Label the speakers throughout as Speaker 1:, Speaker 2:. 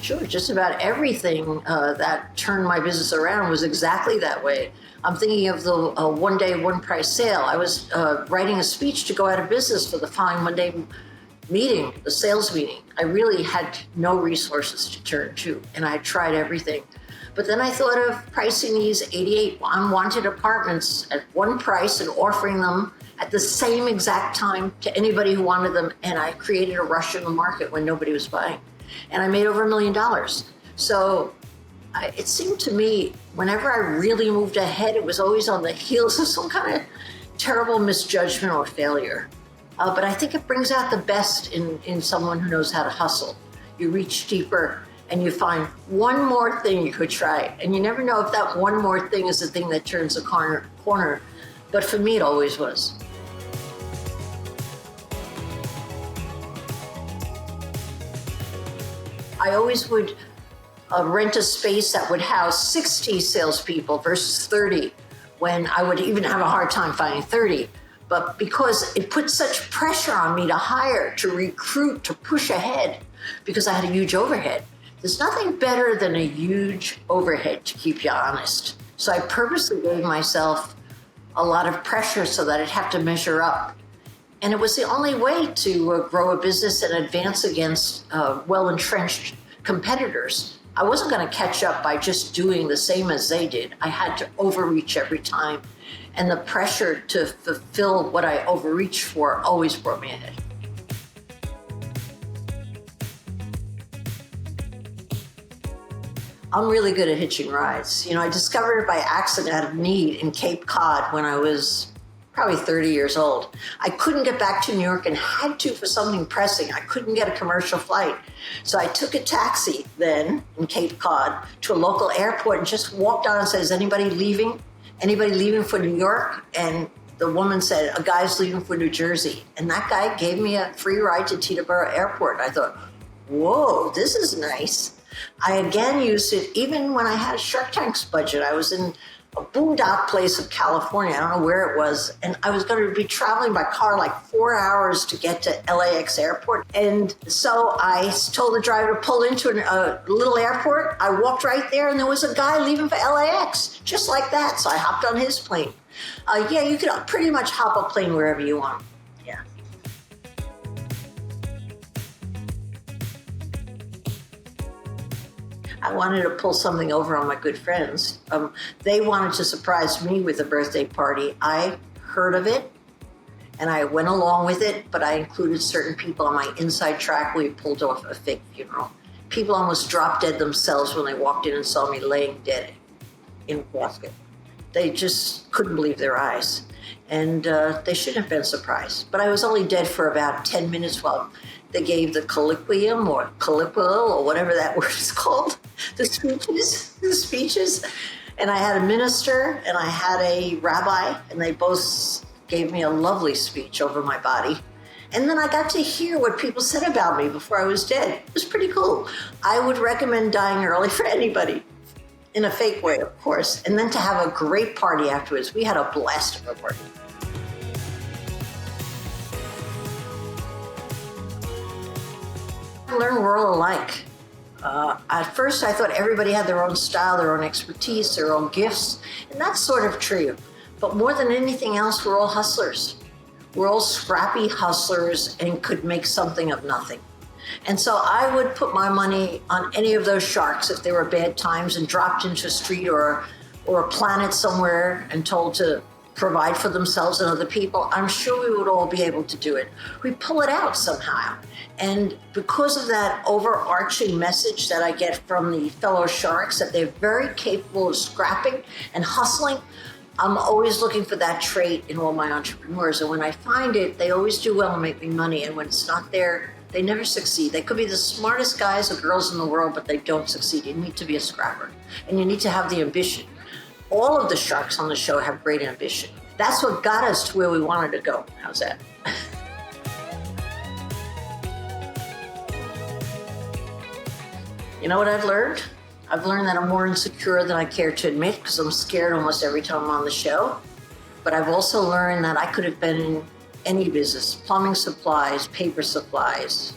Speaker 1: Sure, just about everything that turned my business around was exactly that way. I'm thinking of the one day, one price sale. I was writing a speech to go out of business for the following Monday meeting, the sales meeting. I really had no resources to turn to, and I tried everything. But then I thought of pricing these 88 unwanted apartments at one price and offering them at the same exact time to anybody who wanted them, and I created a rush in the market when nobody was buying. And I made over $1 million. So it seemed to me, whenever I really moved ahead, it was always on the heels of some kind of terrible misjudgment or failure. But I think it brings out the best in someone who knows how to hustle. You reach deeper and you find one more thing you could try. And you never know if that one more thing is the thing that turns the corner. But for me, it always was. I always would rent a space that would house 60 salespeople versus 30, when I would even have a hard time finding 30. But because it put such pressure on me to hire, to recruit, to push ahead, because I had a huge overhead. There's nothing better than a huge overhead to keep you honest. So I purposely gave myself a lot of pressure so that I'd have to measure up. And it was the only way to grow a business and advance against well-entrenched competitors. I wasn't going to catch up by just doing the same as they did. I had to overreach every time. And the pressure to fulfill what I overreached for always brought me ahead. I'm really good at hitching rides. You know, I discovered it by accident out of need in Cape Cod when I was probably 30 years old. I couldn't get back to New York and had to for something pressing. I couldn't get a commercial flight. So I took a taxi then in Cape Cod to a local airport and just walked on and said, is anybody leaving? Anybody leaving for New York? And the woman said, a guy's leaving for New Jersey. And that guy gave me a free ride to Teterboro Airport. I thought, whoa, this is nice. I again used it even when I had a Shark Tank's budget. I was in a boondock place of California. I don't know where it was. And I was going to be traveling by car like 4 hours to get to LAX airport. And so I told the driver to pull into a little airport. I walked right there and there was a guy leaving for LAX, just like that. So I hopped on his plane. Yeah, you can pretty much hop a plane wherever you want. Yeah. I wanted to pull something over on my good friends. They wanted to surprise me with a birthday party. I heard of it and I went along with it, but I included certain people on my inside track. We pulled off a fake funeral. People almost dropped dead themselves when they walked in and saw me laying dead in a casket. They just couldn't believe their eyes. And they shouldn't have been surprised. But I was only dead for about 10 minutes while they gave the colloquium or colloquial or whatever that word is called, the speeches. And I had a minister and I had a rabbi, and they both gave me a lovely speech over my body. And then I got to hear what people said about me before I was dead. It was pretty cool. I would recommend dying early for anybody, in a fake way, of course. And then to have a great party afterwards. We had a blast of a party. I learned we're all alike. At first, I thought everybody had their own style, their own expertise, their own gifts, and that's sort of true. But more than anything else, we're all hustlers. We're all scrappy hustlers and could make something of nothing. And so I would put my money on any of those sharks if there were bad times and dropped into a street or a planet somewhere and told to provide for themselves and other people. I'm sure we would all be able to do it. We pull it out somehow. And because of that overarching message that I get from the fellow sharks, that they're very capable of scrapping and hustling, I'm always looking for that trait in all my entrepreneurs. And when I find it, they always do well and make me money. And when it's not there, they never succeed. They could be the smartest guys or girls in the world, but they don't succeed. You need to be a scrapper, and you need to have the ambition. All of the sharks on the show have great ambition. That's what got us to where we wanted to go. How's that? You know what I've learned? I've learned that I'm more insecure than I care to admit because I'm scared almost every time I'm on the show. But I've also learned that I could have been in any business, plumbing supplies, paper supplies,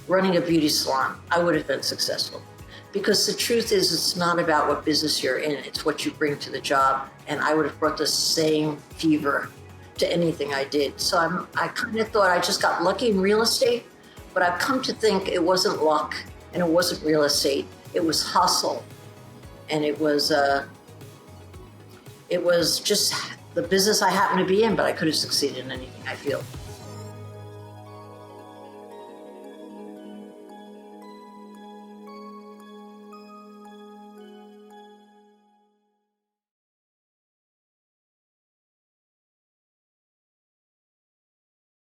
Speaker 1: running a beauty salon. I would have been successful. Because the truth is, it's not about what business you're in, it's what you bring to the job. And I would have brought the same fever to anything I did. So I kind of thought I just got lucky in real estate, but I've come to think it wasn't luck and it wasn't real estate. It was hustle. And it was just the business I happened to be in, but I could have succeeded in anything, I feel.